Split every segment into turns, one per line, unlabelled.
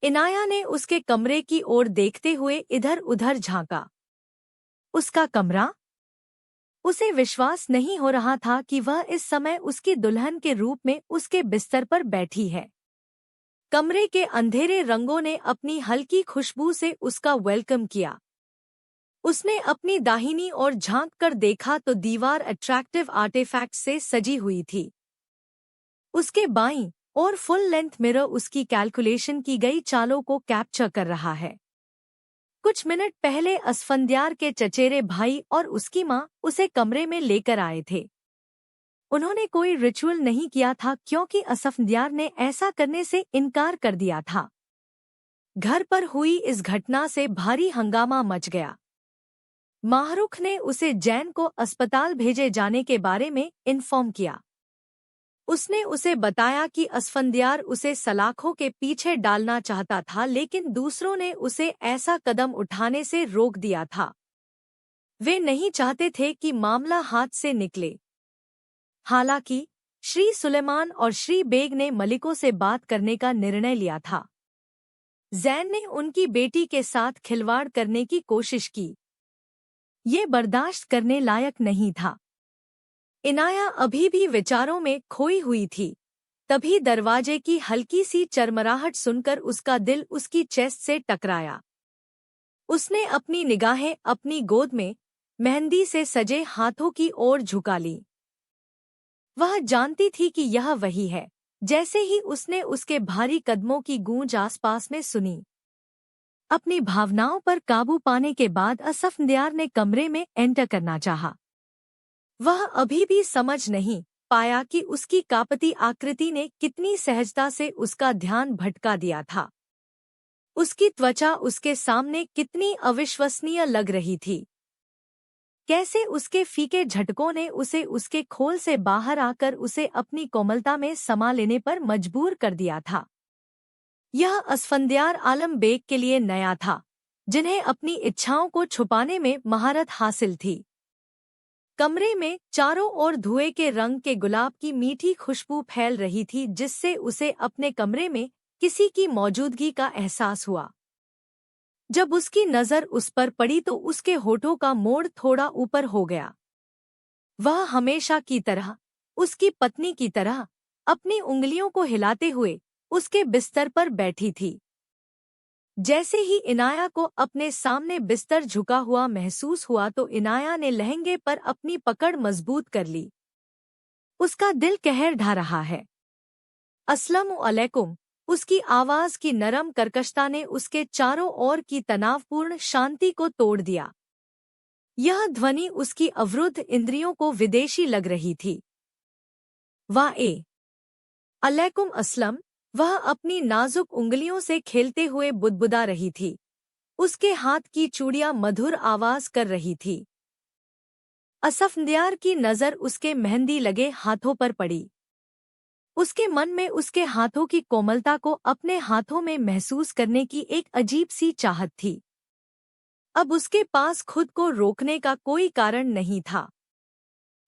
इनाया ने उसके कमरे की ओर देखते हुए इधर उधर झांका। उसका कमरा? उसे विश्वास नहीं हो रहा था कि वह इस समय उसकी दुल्हन के रूप में उसके बिस्तर पर बैठी है। कमरे के अंधेरे रंगों ने अपनी हल्की खुशबू से उसका वेलकम किया। उसने अपनी दाहिनी ओर झांक कर देखा तो दीवार अट्रैक्टिव आर्टिफैक्ट से सजी हुई थी। उसके बाईं और फुल लेंथ मिरर उसकी कैलकुलेशन की गई चालों को कैप्चर कर रहा है। कुछ मिनट पहले असफंद्यार के चचेरे भाई और उसकी माँ उसे कमरे में लेकर आए थे। उन्होंने कोई रिचुअल नहीं किया था क्योंकि असफंद्यार ने ऐसा करने से इनकार कर दिया था। घर पर हुई इस घटना से भारी हंगामा मच गया। माहरुख ने उसे जैन को अस्पताल भेजे जाने के बारे में इन्फॉर्म किया। उसने उसे बताया कि असफंद्यार उसे सलाखों के पीछे डालना चाहता था, लेकिन दूसरों ने उसे ऐसा कदम उठाने से रोक दिया था। वे नहीं चाहते थे कि मामला हाथ से निकले। हालांकि श्री सुलेमान और श्री बेग ने मलिकों से बात करने का निर्णय लिया था। जैन ने उनकी बेटी के साथ खिलवाड़ करने की कोशिश की। ये बर्दाश्त करने लायक नहीं था। इनाया अभी भी विचारों में खोई हुई थी। तभी दरवाजे की हल्की सी चरमराहट सुनकर उसका दिल उसकी चेस्ट से टकराया। उसने अपनी निगाहें अपनी गोद में मेहंदी से सजे हाथों की ओर झुका ली। वह जानती थी कि यह वही है। जैसे ही उसने उसके भारी कदमों की गूंज आसपास में सुनी। अपनी भावनाओं पर काबू पाने के बाद असफंद्यार ने कमरे में एंटर करना चाहा। वह अभी भी समझ नहीं पाया कि उसकी कांपती आकृति ने कितनी सहजता से उसका ध्यान भटका दिया था। उसकी त्वचा उसके सामने कितनी अविश्वसनीय लग रही थी। कैसे उसके फीके झटकों ने उसे उसके खोल से बाहर आकर उसे अपनी कोमलता में समा लेने पर मजबूर कर दिया था। यह असफंद्यार आलम बेग के लिए नया था, जिन्हें अपनी इच्छाओं को छुपाने में महारत हासिल थी। कमरे में चारों ओर धुएं के रंग के गुलाब की मीठी खुशबू फैल रही थी, जिससे उसे अपने कमरे में किसी की मौजूदगी का एहसास हुआ। जब उसकी नज़र उस पर पड़ी तो उसके होठों का मोड़ थोड़ा ऊपर हो गया। वह हमेशा की तरह, उसकी पत्नी की तरह, अपनी उंगलियों को हिलाते हुए उसके बिस्तर पर बैठी थी। जैसे ही इनाया को अपने सामने बिस्तर झुका हुआ महसूस हुआ तो इनाया ने लहंगे पर अपनी पकड़ मजबूत कर ली। उसका दिल कहर ढा रहा है। अस्सलामु अलैकुम। उसकी आवाज की नरम कर्कशता ने उसके चारों ओर की तनावपूर्ण शांति को तोड़ दिया। यह ध्वनि उसकी अवरुद्ध इंद्रियों को विदेशी लग रही थी। वाह अलैकुम अस्लम। वह अपनी नाजुक उंगलियों से खेलते हुए बुदबुदा रही थी। उसके हाथ की चूड़ियां मधुर आवाज कर रही थी। असफंद्यार की नज़र उसके मेहंदी लगे हाथों पर पड़ी। उसके मन में उसके हाथों की कोमलता को अपने हाथों में महसूस करने की एक अजीब सी चाहत थी। अब उसके पास खुद को रोकने का कोई कारण नहीं था,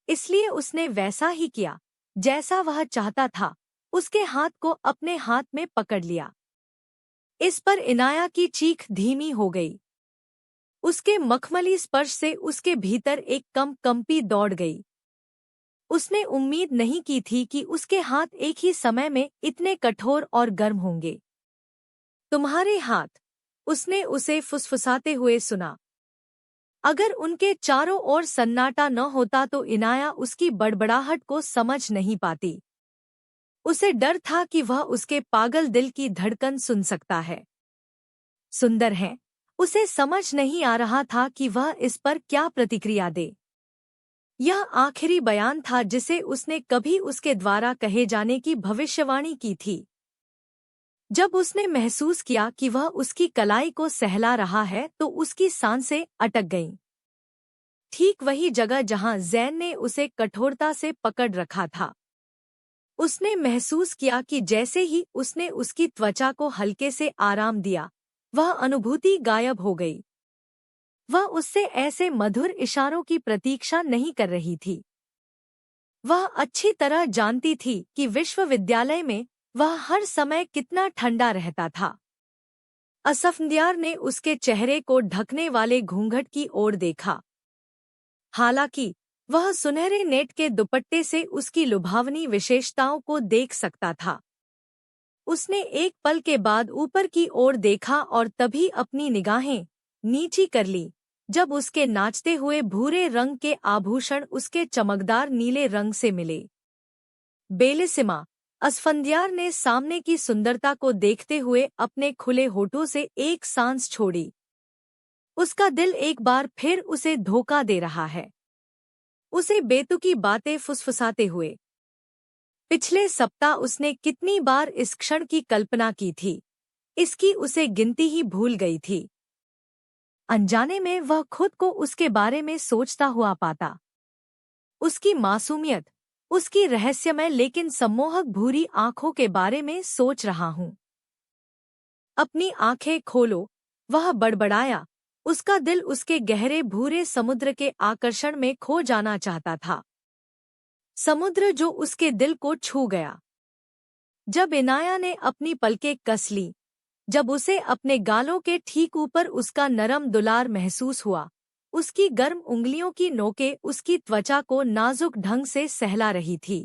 इसलिए उसने वैसा ही किया जैसा वह चाहता था। उसके हाथ को अपने हाथ में पकड़ लिया। इस पर इनाया की चीख धीमी हो गई। उसके मखमली स्पर्श से उसके भीतर एक कंपी दौड़ गई। उसने उम्मीद नहीं की थी कि उसके हाथ एक ही समय में इतने कठोर और गर्म होंगे। तुम्हारे हाथ, उसने उसे फुसफुसाते हुए सुना। अगर उनके चारों ओर सन्नाटा न होता तो इनाया उसकी बड़बड़ाहट को समझ नहीं पाती। उसे डर था कि वह उसके पागल दिल की धड़कन सुन सकता है। सुंदर है। उसे समझ नहीं आ रहा था कि वह इस पर क्या प्रतिक्रिया दे। यह आखिरी बयान था जिसे उसने कभी उसके द्वारा कहे जाने की भविष्यवाणी की थी। जब उसने महसूस किया कि वह उसकी कलाई को सहला रहा है तो उसकी सांसें अटक गईं। ठीक वही जगह जहां जैन ने उसे कठोरता से पकड़ रखा था। उसने महसूस किया कि जैसे ही उसने उसकी त्वचा को हल्के से आराम दिया, वह अनुभूति गायब हो गई। वह उससे ऐसे मधुर इशारों की प्रतीक्षा नहीं कर रही थी। वह अच्छी तरह जानती थी कि विश्वविद्यालय में वह हर समय कितना ठंडा रहता था। असफंदियार ने उसके चेहरे को ढकने वाले घूंघट की ओर देखा। हालांकि वह सुनहरे नेट के दुपट्टे से उसकी लुभावनी विशेषताओं को देख सकता था। उसने एक पल के बाद ऊपर की ओर देखा और तभी अपनी निगाहें नीची कर ली जब उसके नाचते हुए भूरे रंग के आभूषण उसके चमकदार नीले रंग से मिले। बेलिसिमा, असफंदियार ने सामने की सुंदरता को देखते हुए अपने खुले होठों से एक सांस छोड़ी। उसका दिल एक बार फिर उसे धोखा दे रहा है। उसे बेतुकी बातें फुसफुसाते हुए। पिछले सप्ताह उसने कितनी बार इस क्षण की कल्पना की थी, इसकी उसे गिनती ही भूल गई थी। अनजाने में वह खुद को उसके बारे में सोचता हुआ पाता। उसकी मासूमियत, उसकी रहस्यमय लेकिन सम्मोहक भूरी आंखों के बारे में सोच रहा हूँ। अपनी आंखें खोलो, वह बड़बड़ाया। उसका दिल उसके गहरे भूरे समुद्र के आकर्षण में खो जाना चाहता था। समुद्र जो उसके दिल को छू गया। जब इनाया ने अपनी पलकें कस ली, जब उसे अपने गालों के ठीक ऊपर उसका नरम दुलार महसूस हुआ, उसकी गर्म उंगलियों की नोकें उसकी त्वचा को नाजुक ढंग से सहला रही थी।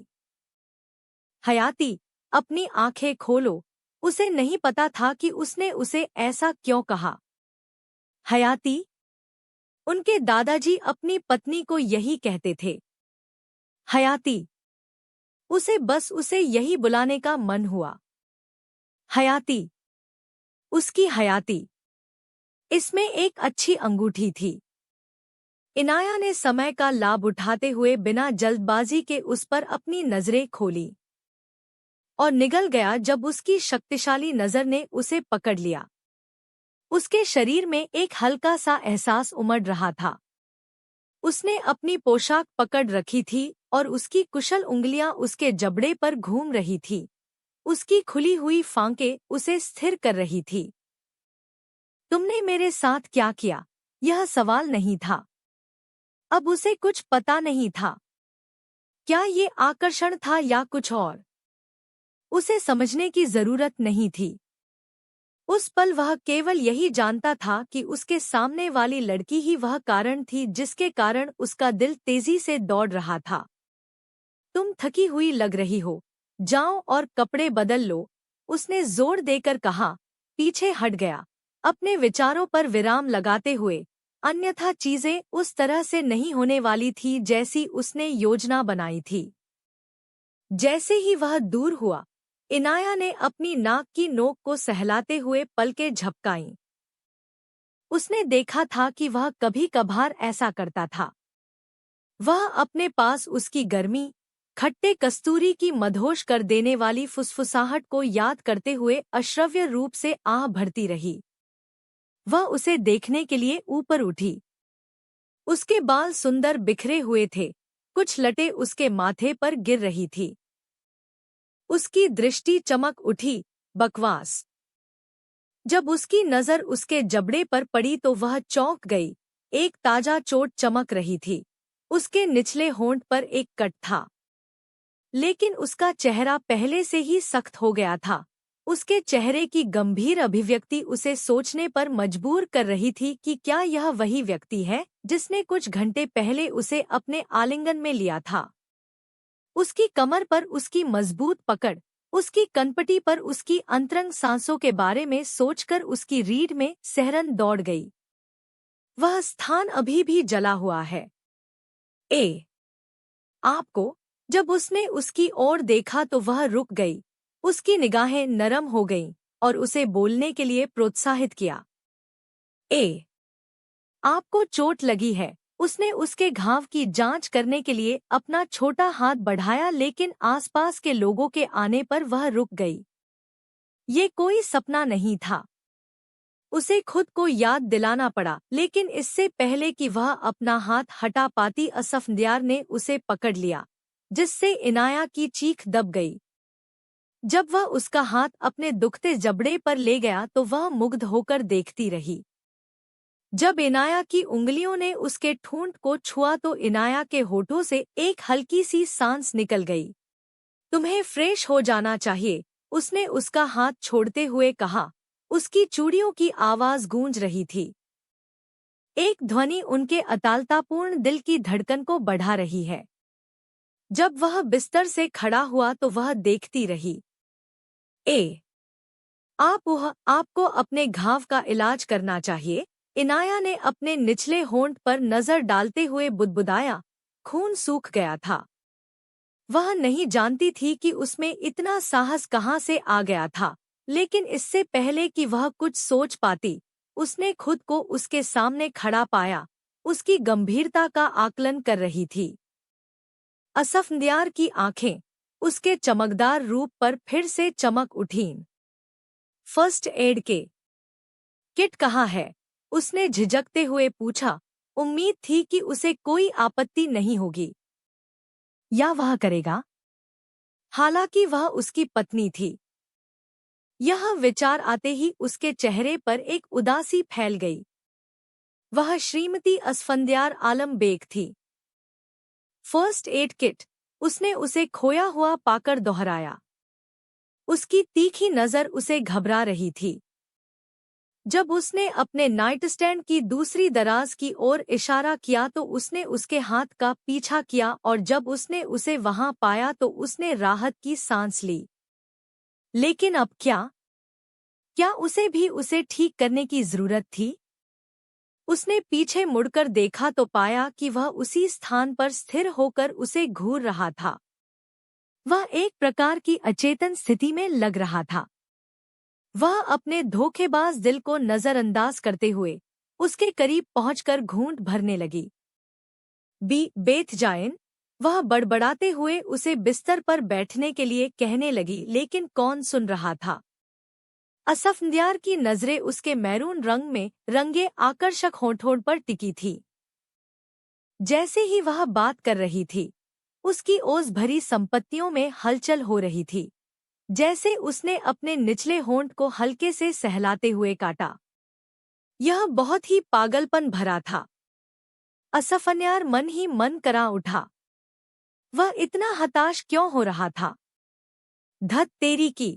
हयाती, अपनी आंखें खोलो। उसे नहीं पता था कि उसने उसे ऐसा क्यों कहा। हयाती, उनके दादाजी अपनी पत्नी को यही कहते थे। हयाती, उसे यही बुलाने का मन हुआ। हयाती, उसकी हयाती। इसमें एक अच्छी अंगूठी थी। इनाया ने समय का लाभ उठाते हुए बिना जल्दबाजी के उस पर अपनी नजरें खोली और निगल गया जब उसकी शक्तिशाली नजर ने उसे पकड़ लिया। उसके शरीर में एक हल्का सा एहसास उमड़ रहा था। उसने अपनी पोशाक पकड़ रखी थी और उसकी कुशल उंगलियां उसके जबड़े पर घूम रही थी। उसकी खुली हुई फांकें उसे स्थिर कर रही थी। तुमने मेरे साथ क्या किया? यह सवाल नहीं था। अब उसे कुछ पता नहीं था। क्या ये आकर्षण था या कुछ और? उसे समझने की जरूरत नहीं थी। उस पल वह केवल यही जानता था कि उसके सामने वाली लड़की ही वह कारण थी जिसके कारण उसका दिल तेजी से दौड़ रहा था। तुम थकी हुई लग रही हो, जाओ और कपड़े बदल लो, उसने जोर देकर कहा। पीछे हट गया, अपने विचारों पर विराम लगाते हुए। अन्यथा चीजें उस तरह से नहीं होने वाली थी जैसी उसने योजना बनाई थी। जैसे ही वह दूर हुआ, इनाया ने अपनी नाक की नोक को सहलाते हुए पलकें झपकाईं। उसने देखा था कि वह कभी कभार ऐसा करता था। वह अपने पास उसकी गर्मी, खट्टे कस्तूरी की मधोश कर देने वाली फुसफुसाहट को याद करते हुए अश्रव्य रूप से आह भरती रही। वह उसे देखने के लिए ऊपर उठी। उसके बाल सुंदर बिखरे हुए थे, कुछ लटें उसके माथे पर गिर रही थी। उसकी दृष्टि चमक उठी। बकवास। जब उसकी नजर उसके जबड़े पर पड़ी तो वह चौंक गई। एक ताजा चोट चमक रही थी। उसके निचले होंठ पर एक कट था, लेकिन उसका चेहरा पहले से ही सख्त हो गया था। उसके चेहरे की गंभीर अभिव्यक्ति उसे सोचने पर मजबूर कर रही थी कि क्या यह वही व्यक्ति है जिसने कुछ घंटे पहले उसे अपने आलिंगन में लिया था। उसकी कमर पर उसकी मजबूत पकड़, उसकी कनपटी पर उसकी अंतरंग सांसों के बारे में सोचकर उसकी रीढ़ में सिहरन दौड़ गई। वह स्थान अभी भी जला हुआ है। आपको। जब उसने उसकी ओर देखा तो वह रुक गई। उसकी निगाहें नरम हो गईं और उसे बोलने के लिए प्रोत्साहित किया। आपको चोट लगी है। उसने उसके घाव की जांच करने के लिए अपना छोटा हाथ बढ़ाया, लेकिन आसपास के लोगों के आने पर वह रुक गई। ये कोई सपना नहीं था। उसे खुद को याद दिलाना पड़ा, लेकिन इससे पहले कि वह अपना हाथ हटा पाती असफंदियार ने उसे पकड़ लिया, जिससे इनाया की चीख दब गई। जब वह उसका हाथ अपने दुखते जबड़े पर ले गया तो वह मुग्ध होकर देखती रही। जब इनाया की उंगलियों ने उसके ठूंठ को छुआ तो इनाया के होठों से एक हल्की सी सांस निकल गई। तुम्हें फ्रेश हो जाना चाहिए, उसने उसका हाथ छोड़ते हुए कहा। उसकी चूड़ियों की आवाज गूंज रही थी। एक ध्वनि उनके अतालतापूर्ण दिल की धड़कन को बढ़ा रही है। जब वह बिस्तर से खड़ा हुआ तो वह देखती रही। आपको अपने घाव का इलाज करना चाहिए। इनाया ने अपने निचले होंठ पर नजर डालते हुए बुदबुदाया। खून सूख गया था। वह नहीं जानती थी कि उसमें इतना साहस कहाँ से आ गया था, लेकिन इससे पहले कि वह कुछ सोच पाती, उसने खुद को उसके सामने खड़ा पाया। उसकी गंभीरता का आकलन कर रही थी। असफंदियार की आंखें उसके चमकदार रूप पर फिर से चमक उठीं। फर्स्ट एड के किट कहाँ है? उसने झिझकते हुए पूछा। उम्मीद थी कि उसे कोई आपत्ति नहीं होगी या वह करेगा। हालांकि वह उसकी पत्नी थी। यह विचार आते ही उसके चेहरे पर एक उदासी फैल गई। वह श्रीमती असफंदियार आलम बेग थी। फर्स्ट एड किट, उसने उसे खोया हुआ पाकर दोहराया। उसकी तीखी नजर उसे घबरा रही थी। जब उसने अपने नाइटस्टैंड की दूसरी दराज की ओर इशारा किया तो उसने उसके हाथ का पीछा किया और जब उसने उसे वहां पाया तो उसने राहत की सांस ली। लेकिन अब क्या? क्या उसे भी उसे ठीक करने की जरूरत थी? उसने पीछे मुड़कर देखा तो पाया कि वह उसी स्थान पर स्थिर होकर उसे घूर रहा था। वह एक प्रकार की अचेतन स्थिति में लग रहा था। वह अपने धोखेबाज दिल को नजरअंदाज करते हुए उसके करीब पहुंचकर घूंट भरने लगी। बेथ जाएन, वह बड़बड़ाते हुए उसे बिस्तर पर बैठने के लिए कहने लगी, लेकिन कौन सुन रहा था। असफंदियार की नजरें उसके मैरून रंग में रंगे आकर्षक होठों पर टिकी थी। जैसे ही वह बात कर रही थी, उसकी ओस भरी संपत्तियों में हलचल हो रही थी। जैसे उसने अपने निचले होंठ को हल्के से सहलाते हुए काटा। यह बहुत ही पागलपन भरा था। असफन्यार मन ही मन करा उठा। वह इतना हताश क्यों हो रहा था? धत तेरी की।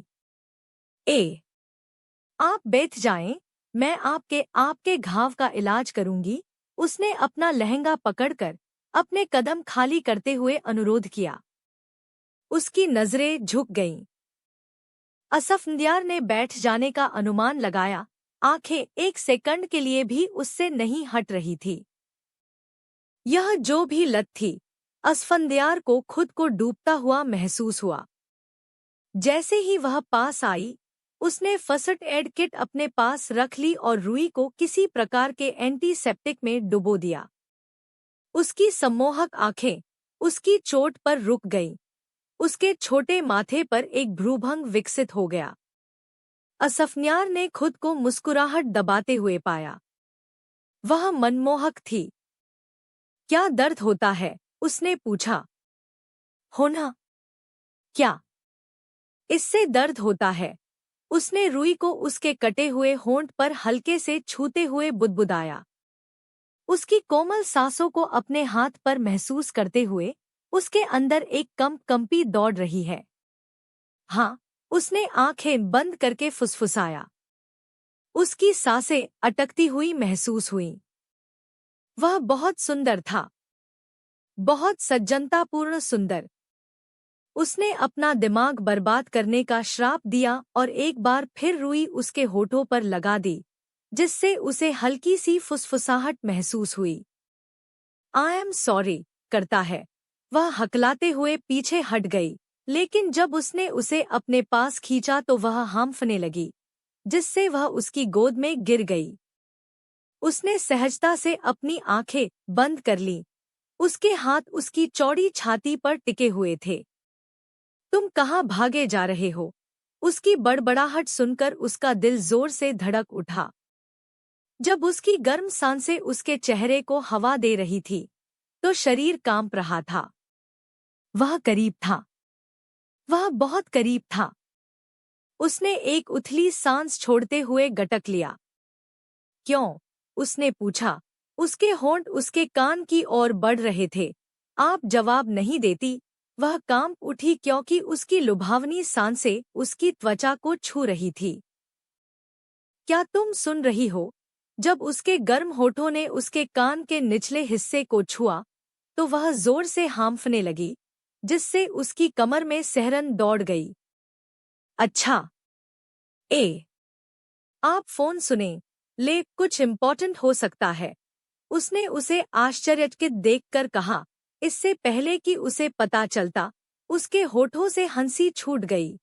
आप बैठ जाएं, मैं आपके घाव का इलाज करूंगी। उसने अपना लहंगा पकड़कर अपने कदम खाली करते हुए अनुरोध किया। उसकी नजरें झुक गईं। असफंदियार ने बैठ जाने का अनुमान लगाया। आंखें एक सेकंड के लिए भी उससे नहीं हट रही थी। यह जो भी लत थी, असफंदियार को खुद को डूबता हुआ महसूस हुआ। जैसे ही वह पास आई, उसने फर्स्ट एड किट अपने पास रख ली और रुई को किसी प्रकार के एंटीसेप्टिक में डुबो दिया। उसकी सम्मोहक आंखें उसकी चोट पर रुक गईं। उसके छोटे माथे पर एक भ्रूभंग विकसित हो गया। असफन्यार ने खुद को मुस्कुराहट दबाते हुए पाया। वह मनमोहक थी। क्या दर्द होता है? उसने पूछा। होना? क्या इससे दर्द होता है? उसने रुई को उसके कटे हुए होंठ पर हल्के से छूते हुए बुदबुदाया। उसकी कोमल सांसों को अपने हाथ पर महसूस करते हुए उसके अंदर एक कंपी दौड़ रही है। हाँ, उसने आंखें बंद करके फुसफुसाया। उसकी सांसें अटकती हुई महसूस हुईं। वह बहुत सुंदर था, बहुत सज्जनतापूर्ण सुंदर। उसने अपना दिमाग बर्बाद करने का श्राप दिया और एक बार फिर रुई उसके होठों पर लगा दी, जिससे उसे हल्की सी फुसफुसाहट महसूस हुई। आई एम सॉरी करता है। वह हकलाते हुए पीछे हट गई, लेकिन जब उसने उसे अपने पास खींचा तो वह हांफने लगी, जिससे वह उसकी गोद में गिर गई। उसने सहजता से अपनी आंखें बंद कर लीं। उसके हाथ उसकी चौड़ी छाती पर टिके हुए थे। तुम कहाँ भागे जा रहे हो? उसकी बड़बड़ाहट सुनकर उसका दिल जोर से धड़क उठा। जब उसकी गर्म सांसें उसके चेहरे को हवा दे रही थी, तो शरीर कांप रहा था। वह करीब था। वह बहुत करीब था। उसने एक उथली सांस छोड़ते हुए गटक लिया। क्यों? उसने पूछा। उसके होंठ उसके कान की ओर बढ़ रहे थे। आप जवाब नहीं देती। वह कांप उठी क्योंकि उसकी लुभावनी सांसें उसकी त्वचा को छू रही थी। क्या तुम सुन रही हो? जब उसके गर्म होठों ने उसके कान के निचले हिस्से को छुआ तो वह जोर से हांफने लगी, जिससे उसकी कमर में सिहरन दौड़ गई। अच्छा। ए, आप फोन सुने। ले, कुछ इम्पोर्टेंट हो सकता है, उसने उसे आश्चर्यचकित देखकर कहा। इससे पहले कि उसे पता चलता, उसके होठों से हंसी छूट गई।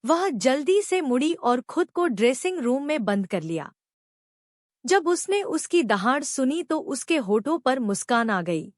वह जल्दी से मुड़ी और खुद को ड्रेसिंग रूम में बंद कर लिया। जब उसने उसकी दहाड़ सुनी तो उसके होठों पर मुस्कान आ गई।